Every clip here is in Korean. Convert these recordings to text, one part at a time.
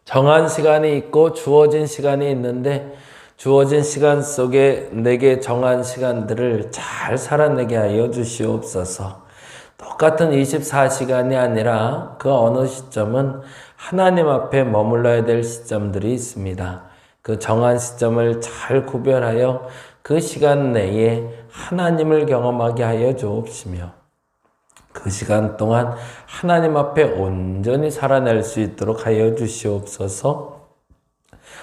정한 시간이 있고 주어진 시간이 있는데 주어진 시간 속에 내게 정한 시간들을 잘 살아내게 하여 주시옵소서. 똑같은 24시간이 아니라 그 어느 시점은 하나님 앞에 머물러야 될 시점들이 있습니다. 그 정한 시점을 잘 구별하여 그 시간 내에 하나님을 경험하게 하여 주옵시며 그 시간 동안 하나님 앞에 온전히 살아낼 수 있도록 하여 주시옵소서.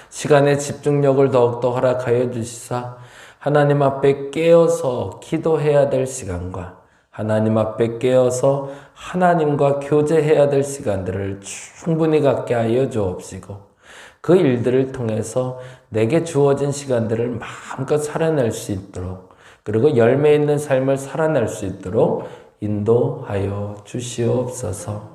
시간의 집중력을 더욱더 허락하여 주시사 하나님 앞에 깨어서 기도해야 될 시간과 하나님 앞에 깨어서 하나님과 교제해야 될 시간들을 충분히 갖게 하여 주옵시고 그 일들을 통해서 내게 주어진 시간들을 마음껏 살아낼 수 있도록 그리고 열매 있는 삶을 살아낼 수 있도록 인도하여 주시옵소서.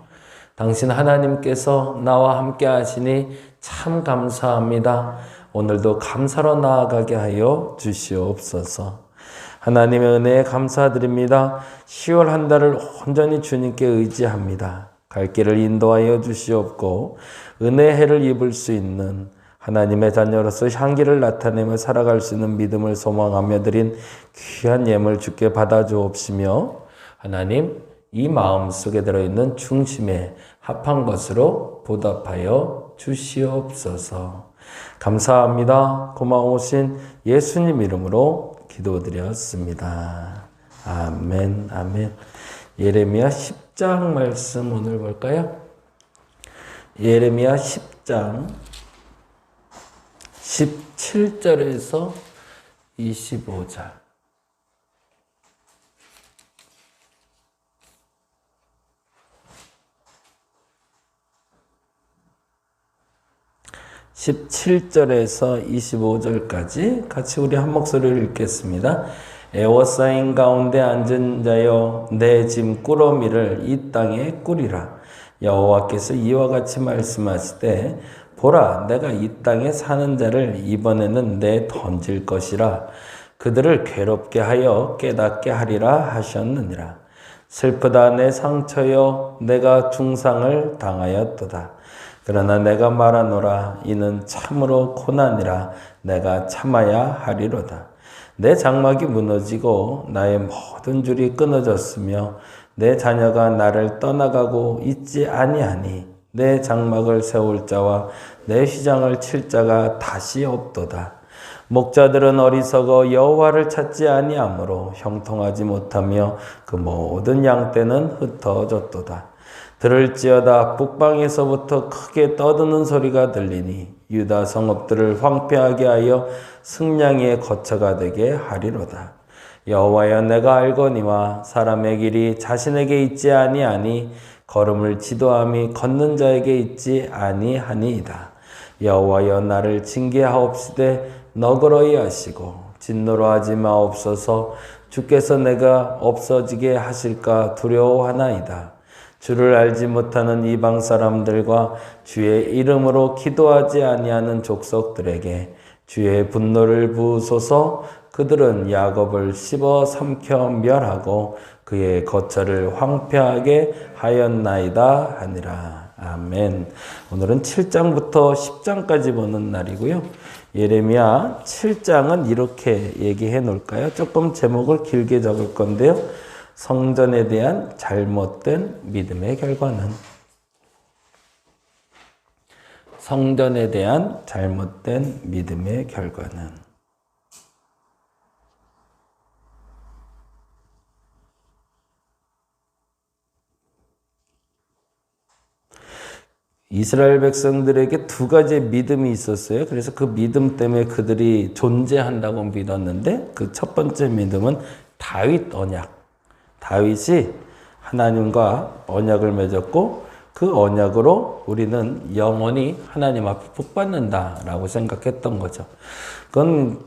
당신 하나님께서 나와 함께 하시니 참 감사합니다. 오늘도 감사로 나아가게 하여 주시옵소서. 하나님의 은혜에 감사드립니다. 10월 한 달을 온전히 주님께 의지합니다. 갈 길을 인도하여 주시옵고 은혜의 해를 입을 수 있는 하나님의 자녀로서 향기를 나타내며 살아갈 수 있는 믿음을 소망하며 드린 귀한 예물 주께 받아 주옵시며 하나님 이 마음 속에 들어있는 중심에 합한 것으로 보답하여 주시옵소서. 감사합니다. 고마우신 예수님 이름으로 기도드렸습니다. 아멘, 아멘. 예레미야 10장 말씀 오늘 볼까요? 예레미야 10장 17절에서 25절. 17절에서 25절까지 같이 우리 한 목소리를 읽겠습니다. 애워싸인 가운데 앉은 자여 내 짐 꾸러미를 이 땅에 꾸리라. 여호와께서 이와 같이 말씀하시되 보라 내가 이 땅에 사는 자를 이번에는 내 던질 것이라. 그들을 괴롭게 하여 깨닫게 하리라 하셨느니라. 슬프다 내 상처여 내가 중상을 당하였도다. 그러나 내가 말하노라 이는 참으로 고난이라. 내가 참아야 하리로다. 내 장막이 무너지고 나의 모든 줄이 끊어졌으며 내 자녀가 나를 떠나가고 있지 아니하니 내 장막을 세울 자와 내 휘장을 칠 자가 다시 없도다. 목자들은 어리석어 여호와를 찾지 아니하므로 형통하지 못하며 그 모든 양떼는 흩어졌도다. 들을지어다 북방에서부터 크게 떠드는 소리가 들리니 유다 성읍들을 황폐하게 하여 승냥이의 거처가 되게 하리로다. 여호와여 내가 알거니와 사람의 길이 자신에게 있지 아니하니 걸음을 지도함이 걷는 자에게 있지 아니하니이다. 여호와여 나를 징계하옵시되 너그러이 하시고 진노로 하지 마옵소서. 주께서 내가 없어지게 하실까 두려워하나이다. 주를 알지 못하는 이방 사람들과 주의 이름으로 기도하지 아니하는 족속들에게 주의 분노를 부으소서. 그들은 야곱을 씹어 삼켜 멸하고 그의 거처를 황폐하게 하였나이다 하니라. 아멘. 오늘은 7장부터 10장까지 보는 날이고요. 예레미야 7장은 이렇게 얘기해 놓을까요? 조금 제목을 길게 적을 건데요. 성전에 대한 잘못된 믿음의 결과는 성전에 대한 잘못된 믿음의 결과는 이스라엘 백성들에게 두 가지의 믿음이 있었어요. 그래서 그 믿음 때문에 그들이 존재한다고 믿었는데 그 첫 번째 믿음은 다윗 언약. 다윗이 하나님과 언약을 맺었고 그 언약으로 우리는 영원히 하나님 앞에 복받는다라고 생각했던 거죠. 그건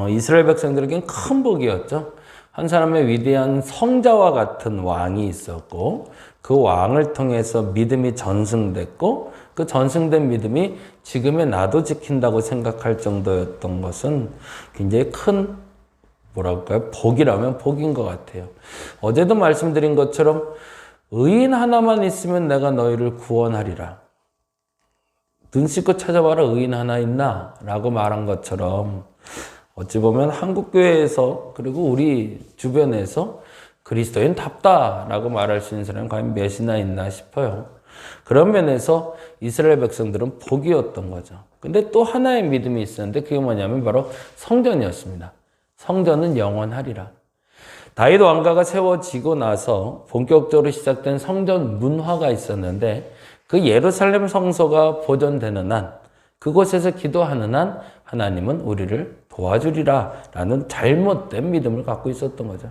이스라엘 백성들에겐 큰 복이었죠. 한 사람의 위대한 성자와 같은 왕이 있었고 그 왕을 통해서 믿음이 전승됐고 그 전승된 믿음이 지금의 나도 지킨다고 생각할 정도였던 것은 굉장히 큰 뭐랄까요? 복이라면 복인 것 같아요. 어제도 말씀드린 것처럼 의인 하나만 있으면 내가 너희를 구원하리라. 눈 씻고 찾아봐라 의인 하나 있나? 라고 말한 것처럼 어찌 보면 한국교회에서 그리고 우리 주변에서 그리스도인답다 라고 말할 수 있는 사람이 과연 몇이나 있나 싶어요. 그런 면에서 이스라엘 백성들은 복이었던 거죠. 근데 또 하나의 믿음이 있었는데 그게 뭐냐면 바로 성전이었습니다. 성전은 영원하리라. 다윗 왕가가 세워지고 나서 본격적으로 시작된 성전 문화가 있었는데 그 예루살렘 성소가 보존되는 한, 그곳에서 기도하는 한 하나님은 우리를 도와주리라 라는 잘못된 믿음을 갖고 있었던 거죠.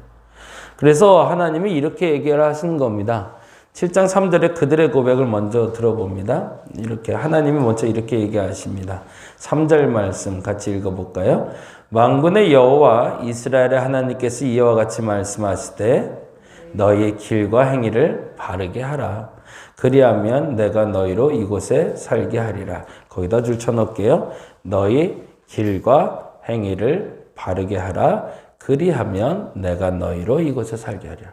그래서 하나님이 이렇게 얘기를 하신 겁니다. 7장 3절에 그들의 고백을 먼저 들어봅니다. 이렇게 하나님이 먼저 이렇게 얘기하십니다. 3절 말씀 같이 읽어볼까요? 만군의 여호와 이스라엘의 하나님께서 이와 같이 말씀하시되 너희의 길과 행위를 바르게 하라. 그리하면 내가 너희로 이곳에 살게 하리라. 거기다 줄 쳐놓을게요. 너희 길과 행위를 바르게 하라. 그리하면 내가 너희로 이곳에 살게 하리라.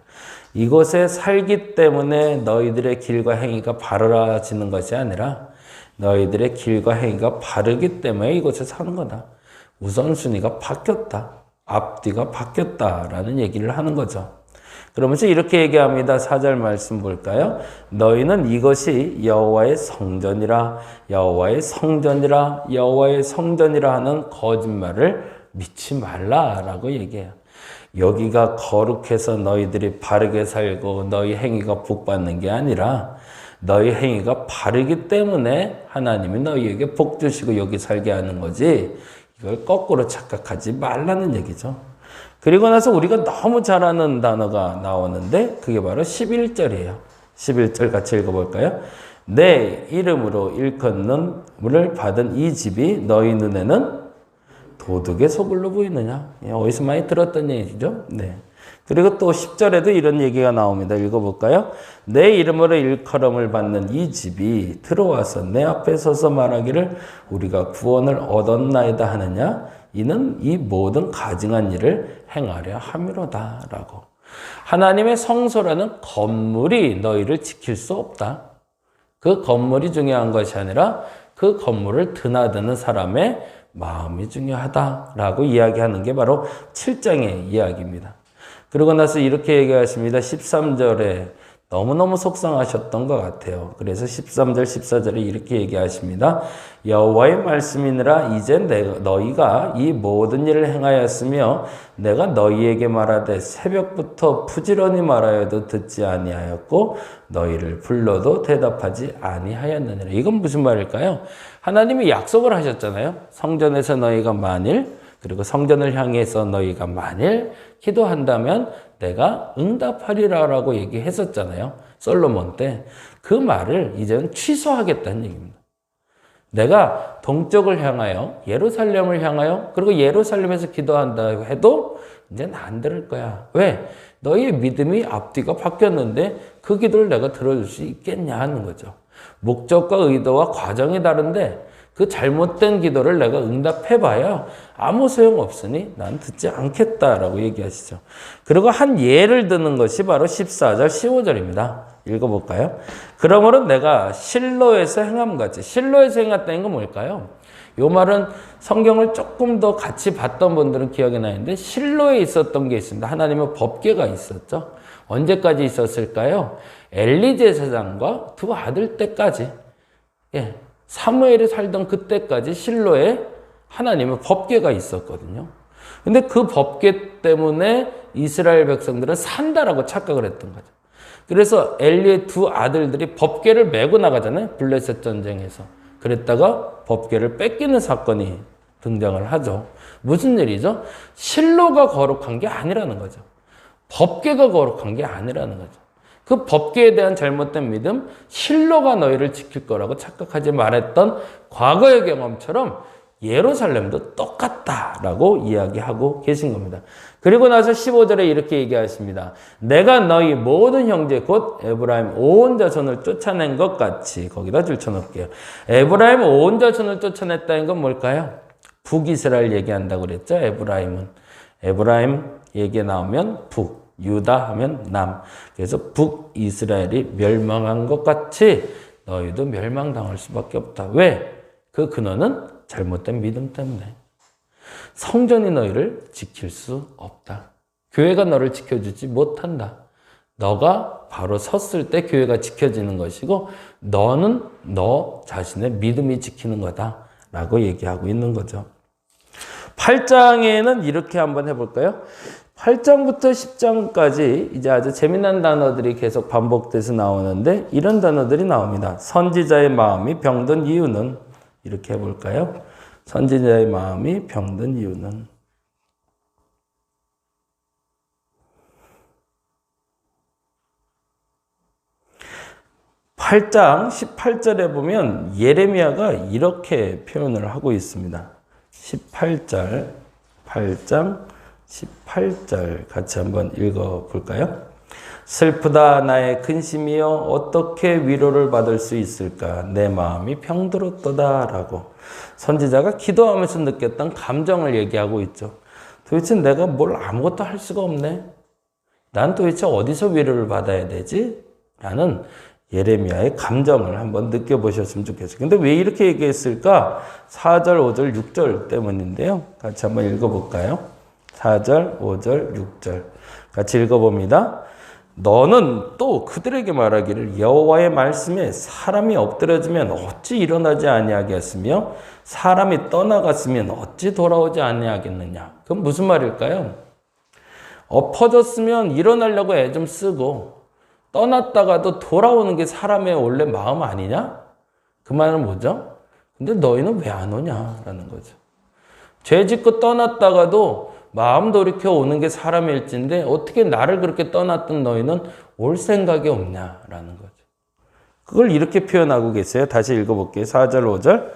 이곳에 살기 때문에 너희들의 길과 행위가 바르라지는 것이 아니라 너희들의 길과 행위가 바르기 때문에 이곳에 사는 거다. 우선순위가 바뀌었다. 앞뒤가 바뀌었다라는 얘기를 하는 거죠. 그러면서 이렇게 얘기합니다. 4절 말씀 볼까요? 너희는 이것이 여호와의 성전이라, 여호와의 성전이라, 여호와의 성전이라 하는 거짓말을 믿지 말라라고 얘기해요. 여기가 거룩해서 너희들이 바르게 살고 너희 행위가 복받는 게 아니라 너희 행위가 바르기 때문에 하나님이 너희에게 복 주시고 여기 살게 하는 거지, 이걸 거꾸로 착각하지 말라는 얘기죠. 그리고 나서 우리가 너무 잘 아는 단어가 나오는데 그게 바로 11절이에요. 11절 같이 읽어볼까요? 내 이름으로 일컫는을 받은 이 집이 너희 눈에는 도둑의 소굴로 보이느냐? 어디서 많이 들었던 얘기죠? 네. 그리고 또 10절에도 이런 얘기가 나옵니다. 읽어볼까요? 내 이름으로 일컬음을 받는 이 집이 들어와서 내 앞에 서서 말하기를 우리가 구원을 얻었나이다 하느냐? 이는 이 모든 가증한 일을 행하려 함이로다. 라고. 하나님의 성소라는 건물이 너희를 지킬 수 없다. 그 건물이 중요한 것이 아니라 그 건물을 드나드는 사람의 마음이 중요하다라고 이야기하는 게 바로 7장의 이야기입니다. 그러고 나서 이렇게 얘기하십니다. 13절에 너무너무 속상하셨던 것 같아요. 그래서 13절, 14절에 이렇게 얘기하십니다. 여호와의 말씀이니라 이제 너희가 이 모든 일을 행하였으며 내가 너희에게 말하되 새벽부터 부지런히 말하여도 듣지 아니하였고 너희를 불러도 대답하지 아니하였느니라. 이건 무슨 말일까요? 하나님이 약속을 하셨잖아요. 성전에서 너희가 만일, 그리고 성전을 향해서 너희가 만일 기도한다면 내가 응답하리라라고 얘기했었잖아요. 솔로몬 때. 그 말을 이제는 취소하겠다는 얘기입니다. 내가 동쪽을 향하여, 예루살렘을 향하여, 그리고 예루살렘에서 기도한다 해도 이제는 안 들을 거야. 왜? 너희의 믿음이 앞뒤가 바뀌었는데 그 기도를 내가 들어줄 수 있겠냐 하는 거죠. 목적과 의도와 과정이 다른데 그 잘못된 기도를 내가 응답해봐야 아무 소용없으니 난 듣지 않겠다라고 얘기하시죠. 그리고 한 예를 드는 것이 바로 14절, 15절입니다. 읽어볼까요? 그러므로 내가 실로에서 행함같이, 실로에서 행했다는 건 뭘까요? 이 말은 성경을 조금 더 같이 봤던 분들은 기억이 나는데 실로에 있었던 게 있습니다. 하나님의 법궤가 있었죠. 언제까지 있었을까요? 엘리 제사장과 두 아들 때까지. 예. 사무엘이 살던 그때까지 실로에 하나님의 법궤가 있었거든요. 근데 그 법궤 때문에 이스라엘 백성들은 산다라고 착각을 했던 거죠. 그래서 엘리의 두 아들들이 법궤를 메고 나가잖아요. 블레셋 전쟁에서. 그랬다가 법궤를 뺏기는 사건이 등장을 하죠. 무슨 일이죠? 실로가 거룩한 게 아니라는 거죠. 법궤가 거룩한 게 아니라는 거죠. 그 법궤에 대한 잘못된 믿음, 실로가 너희를 지킬 거라고 착각하지 말았던 과거의 경험처럼 예루살렘도 똑같다라고 이야기하고 계신 겁니다. 그리고 나서 15절에 이렇게 얘기하십니다. 내가 너희 모든 형제 곧 에브라임 온 자손을 쫓아낸 것 같이, 거기다 줄쳐놓을게요. 에브라임 온 자손을 쫓아냈다는 건 뭘까요? 북이스라엘 얘기한다고 그랬죠. 에브라임 얘기 나오면 북. 유다 하면 남. 그래서 북이스라엘이 멸망한 것 같이 너희도 멸망당할 수밖에 없다. 왜? 그 근원은 잘못된 믿음 때문에. 성전이 너희를 지킬 수 없다. 교회가 너를 지켜주지 못한다. 너가 바로 섰을 때 교회가 지켜지는 것이고 너는 너 자신의 믿음이 지키는 거다 라고 얘기하고 있는 거죠. 8장에는 이렇게 한번 해볼까요? 8장부터 10장까지 이제 아주 재미난 단어들이 계속 반복돼서 나오는데 이런 단어들이 나옵니다. 선지자의 마음이 병든 이유는 이렇게 해볼까요? 선지자의 마음이 병든 이유는 8장 18절에 보면 예레미야가 이렇게 표현을 하고 있습니다. 8장 18절 같이 한번 읽어볼까요? 슬프다 나의 근심이여 어떻게 위로를 받을 수 있을까 내 마음이 병들었도다 라고 선지자가 기도하면서 느꼈던 감정을 얘기하고 있죠. 도대체 내가 뭘 아무것도 할 수가 없네. 난 도대체 어디서 위로를 받아야 되지? 라는 예레미야의 감정을 한번 느껴보셨으면 좋겠어요. 근데 왜 이렇게 얘기했을까? 4절, 5절, 6절 때문인데요. 같이 한번 읽어볼까요? 4절, 5절, 6절 같이 읽어봅니다. 너는 또 그들에게 말하기를 여호와의 말씀에 사람이 엎드려지면 어찌 일어나지 아니하겠으며 사람이 떠나갔으면 어찌 돌아오지 아니하겠느냐. 그건 무슨 말일까요? 엎어졌으면 일어나려고 애 좀 쓰고 떠났다가도 돌아오는 게 사람의 원래 마음 아니냐? 그 말은 뭐죠? 근데 너희는 왜 안 오냐라는 거죠. 죄 짓고 떠났다가도 마음 돌이켜 오는 게 사람의 일진데 어떻게 나를 그렇게 떠났던 너희는 올 생각이 없냐라는 거죠. 그걸 이렇게 표현하고 계세요. 다시 읽어볼게요. 4절 5절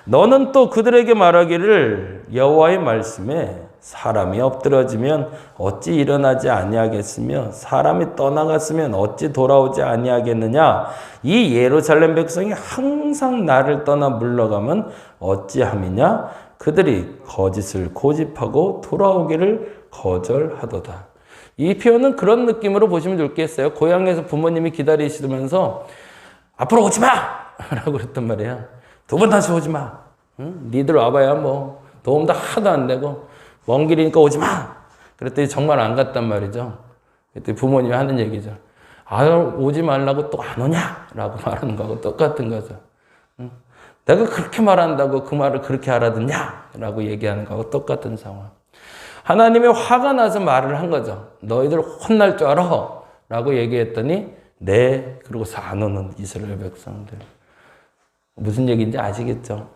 너는 또 그들에게 말하기를 여호와의 말씀에 사람이 엎드러지면 어찌 일어나지 아니하겠으며 사람이 떠나갔으면 어찌 돌아오지 아니하겠느냐. 이 예루살렘 백성이 항상 나를 떠나 물러가면 어찌함이냐. 그들이 거짓을 고집하고 돌아오기를 거절하도다. 이 표현은 그런 느낌으로 보시면 좋겠어요. 고향에서 부모님이 기다리시면서 앞으로 오지 마! 라고 그랬단 말이야. 두 번 다시 오지 마. 응? 니들 와봐야 뭐 도움도 하나도 안 되고 먼 길이니까 오지 마. 그랬더니 정말 안 갔단 말이죠. 그때 부모님이 하는 얘기죠. 아, 오지 말라고 또 안 오냐? 라고 말하는 거하고 똑같은 거죠. 응? 내가 그렇게 말한다고 그 말을 그렇게 알아듣냐? 라고 얘기하는 거하고 똑같은 상황. 하나님의 화가 나서 말을 한 거죠. 너희들 혼날 줄 알아? 라고 얘기했더니 네. 그러고서 안 오는 이스라엘 백성들. 무슨 얘기인지 아시겠죠?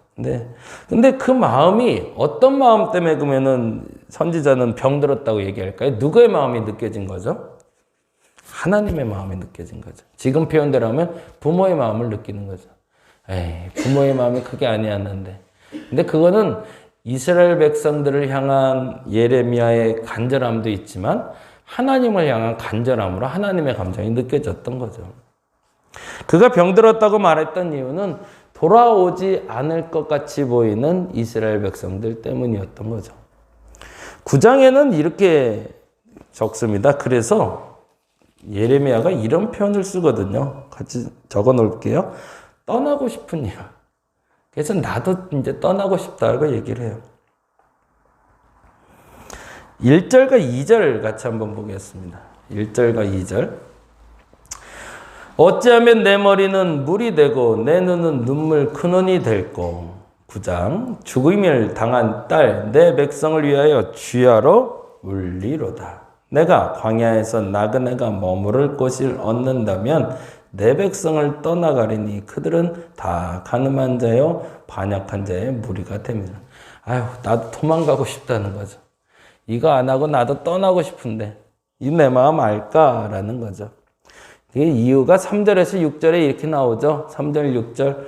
근데 그 마음이 어떤 마음 때문에 그러면은 선지자는 병들었다고 얘기할까요? 누구의 마음이 느껴진 거죠? 하나님의 마음이 느껴진 거죠. 지금 표현대로 하면 부모의 마음을 느끼는 거죠. 에이, 부모의 마음이 그게 아니었는데. 근데 그거는 이스라엘 백성들을 향한 예레미야의 간절함도 있지만 하나님을 향한 간절함으로 하나님의 감정이 느껴졌던 거죠. 그가 병들었다고 말했던 이유는 돌아오지 않을 것 같이 보이는 이스라엘 백성들 때문이었던 거죠. 9장에는 이렇게 적습니다. 그래서 예레미야가 이런 표현을 쓰거든요. 같이 적어 놓을게요. 떠나고 싶은 이유. 그래서 나도 이제 떠나고 싶다고 얘기를 해요. 1절과 2절 같이 한번 보겠습니다. 1절과 2절. 어찌하면 내 머리는 물이 되고 내 눈은 눈물 큰 눈이 될꼬. 9장. 죽음을 당한 딸 내 백성을 위하여 주야로 울리로다. 내가 광야에서 나그네가 머무를 곳을 얻는다면 내 백성을 떠나가리니 그들은 다 가늠한 자요 반역한 자의 무리가 됩니다. 아유, 나도 도망가고 싶다는 거죠. 이거 안 하고 나도 떠나고 싶은데 이 내 마음 알까라는 거죠. 이 이유가 3절에서 6절에 이렇게 나오죠. 3절, 6절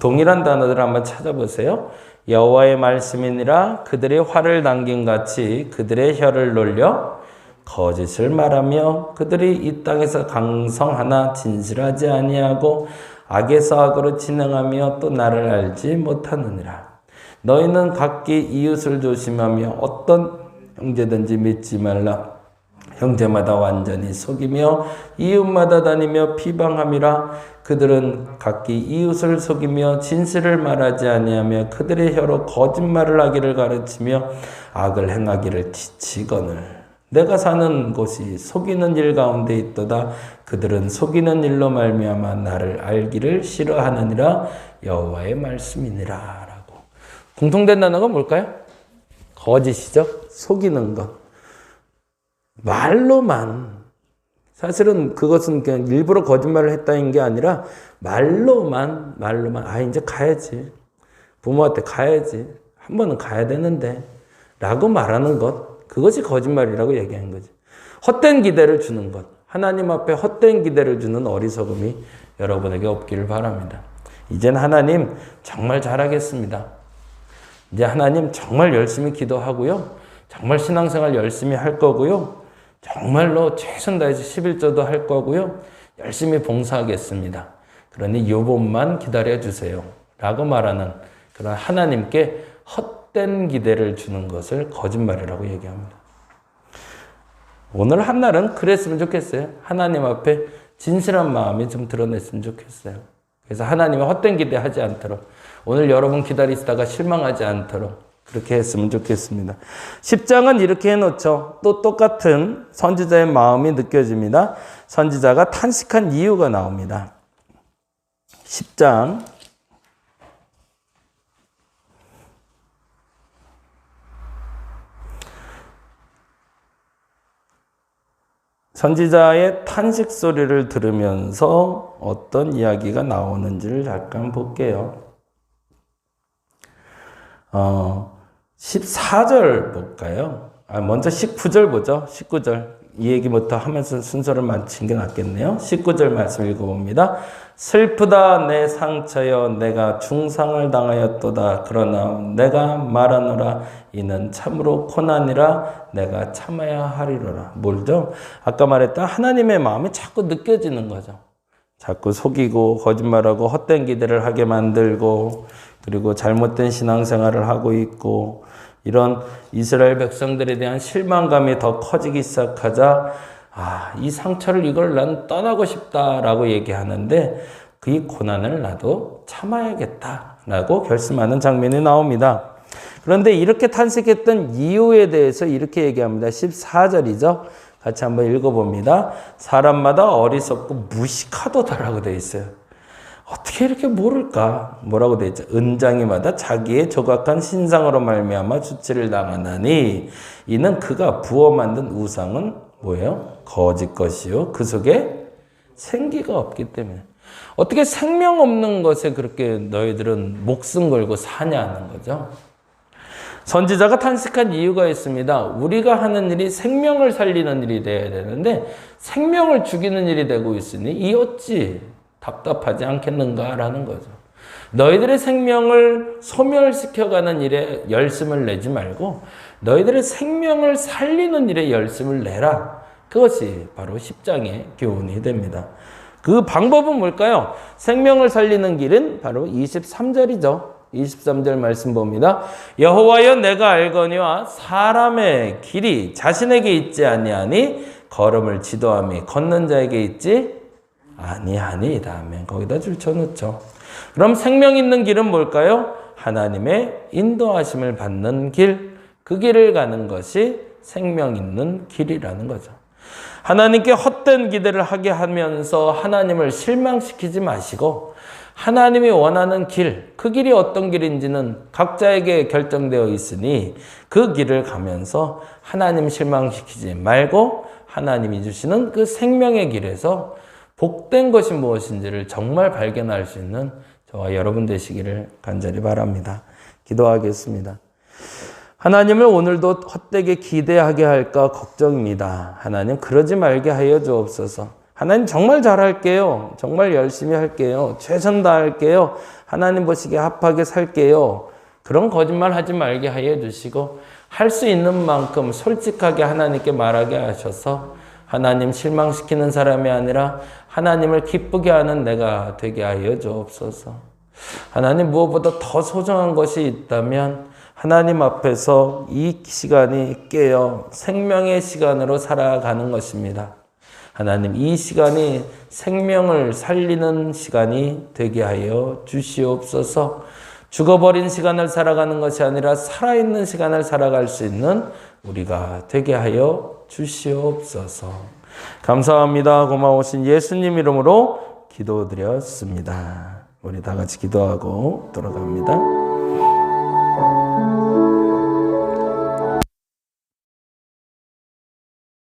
동일한 단어들을 한번 찾아보세요. 여호와의 말씀이니라 그들의 화를 남긴 같이 그들의 혀를 놀려 거짓을 말하며 그들이 이 땅에서 강성하나 진실하지 아니하고 악에서 악으로 진행하며 또 나를 알지 못하느니라. 너희는 각기 이웃을 조심하며 어떤 형제든지 믿지 말라. 형제마다 완전히 속이며 이웃마다 다니며 비방함이라. 그들은 각기 이웃을 속이며 진실을 말하지 아니하며 그들의 혀로 거짓말을 하기를 가르치며 악을 행하기를 지치거늘 내가 사는 곳이 속이는 일 가운데 있도다. 그들은 속이는 일로 말미암아 나를 알기를 싫어하느니라. 여호와의 말씀이니라. 라고. 공통된 단어가 뭘까요? 거짓이죠. 속이는 것. 말로만. 사실은 그것은 그냥 일부러 거짓말을 했다는 게 아니라 말로만 이제 가야지. 부모한테 가야지. 한 번은 가야 되는데 라고 말하는 것. 그것이 거짓말이라고 얘기하는 거지. 헛된 기대를 주는 것. 하나님 앞에 헛된 기대를 주는 어리석음이 여러분에게 없기를 바랍니다. 이젠 하나님 정말 잘하겠습니다. 이제 하나님 정말 열심히 기도하고요. 정말 신앙생활 열심히 할 거고요. 정말로 최선 다해서 11조도 할 거고요. 열심히 봉사하겠습니다. 그러니 요번만 기다려주세요. 라고 말하는 그런 하나님께 헛된 기대를 주는 것을 거짓말이라고 얘기합니다. 오늘 한날은 그랬으면 좋겠어요. 하나님 앞에 진실한 마음이 좀 드러냈으면 좋겠어요. 그래서 하나님의 헛된 기대하지 않도록 오늘 여러분 기다리시다가 실망하지 않도록 그렇게 했으면 좋겠습니다. 10장은 이렇게 해놓죠. 또 똑같은 선지자의 마음이 느껴집니다. 선지자가 탄식한 이유가 나옵니다. 10장 선지자의 탄식 소리를 들으면서 어떤 이야기가 나오는지를 잠깐 볼게요. 14절 볼까요? 먼저 19절 보죠. 19절. 이 얘기부터 하면서 순서를 맞춘 게 낫겠네요. 19절 말씀 읽어봅니다. 슬프다 내 상처여 내가 중상을 당하였도다. 그러나 내가 말하노라 이는 참으로 고난이라 내가 참아야 하리로라. 뭘죠? 아까 말했던 하나님의 마음이 자꾸 느껴지는 거죠. 자꾸 속이고 거짓말하고 헛된 기대를 하게 만들고 그리고 잘못된 신앙생활을 하고 있고 이런 이스라엘 백성들에 대한 실망감이 더 커지기 시작하자 이 상처를 이걸 난 떠나고 싶다라고 얘기하는데 그 고난을 나도 참아야겠다라고 결심하는 장면이 나옵니다. 그런데 이렇게 탄식했던 이유에 대해서 이렇게 얘기합니다. 14절이죠. 같이 한번 읽어봅니다. 사람마다 어리석고 무식하도다라고 되어 있어요. 어떻게 이렇게 모를까? 뭐라고 되어 있죠? 은장이마다 자기의 조각한 신상으로 말미암아 주치를 당하나니 이는 그가 부어 만든 우상은 뭐예요? 거짓 것이요. 그 속에 생기가 없기 때문에. 어떻게 생명 없는 것에 그렇게 너희들은 목숨 걸고 사냐는 거죠. 선지자가 탄식한 이유가 있습니다. 우리가 하는 일이 생명을 살리는 일이 되어야 되는데 생명을 죽이는 일이 되고 있으니 이 어찌 답답하지 않겠는가라는 거죠. 너희들의 생명을 소멸시켜가는 일에 열심을 내지 말고 너희들의 생명을 살리는 일에 열심을 내라. 그것이 바로 10장의 교훈이 됩니다. 그 방법은 뭘까요? 생명을 살리는 길은 바로 23절이죠. 23절 말씀 봅니다. 여호와여 내가 알거니와 사람의 길이 자신에게 있지 아니하니 걸음을 지도함이 걷는 자에게 있지 아니하니. 다음에 거기다 줄 쳐놓죠. 그럼 생명 있는 길은 뭘까요? 하나님의 인도하심을 받는 길, 그 길을 가는 것이 생명 있는 길이라는 거죠. 하나님께 헛된 기대를 하게 하면서 하나님을 실망시키지 마시고 하나님이 원하는 길, 그 길이 어떤 길인지는 각자에게 결정되어 있으니 그 길을 가면서 하나님 실망시키지 말고 하나님이 주시는 그 생명의 길에서 복된 것이 무엇인지를 정말 발견할 수 있는 저와 여러분 되시기를 간절히 바랍니다. 기도하겠습니다. 하나님을 오늘도 헛되게 기대하게 할까 걱정입니다. 하나님 그러지 말게 하여 주옵소서. 하나님 정말 잘할게요. 정말 열심히 할게요. 최선 다할게요. 하나님 보시기에 합하게 살게요. 그런 거짓말 하지 말게 하여 주시고 할 수 있는 만큼 솔직하게 하나님께 말하게 하셔서 하나님 실망시키는 사람이 아니라 하나님을 기쁘게 하는 내가 되게 하여 주옵소서. 하나님 무엇보다 더 소중한 것이 있다면 하나님 앞에서 이 시간이 깨어 생명의 시간으로 살아가는 것입니다. 하나님 이 시간이 생명을 살리는 시간이 되게 하여 주시옵소서. 죽어버린 시간을 살아가는 것이 아니라 살아있는 시간을 살아갈 수 있는 우리가 되게 하여 주시옵소서. 감사합니다. 고마우신 예수님 이름으로 기도드렸습니다. 우리 다 같이 기도하고 돌아갑니다.